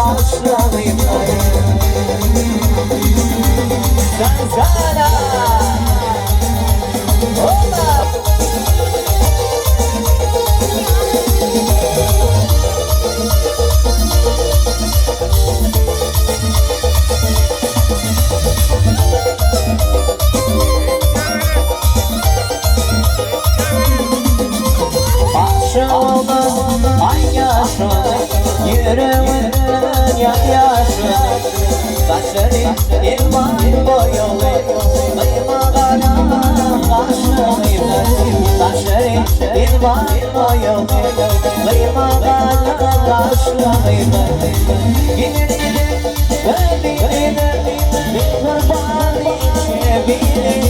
aşığıyım Zanzana Ola Aşığımın ay yaşı Yüreğimin yaşı Saçları ilman boyalı Kıymağına aşığıyım Saçları ilman boyalı Kıymağına aşığıyım Gidin öldüğünü bir kurban içebilirim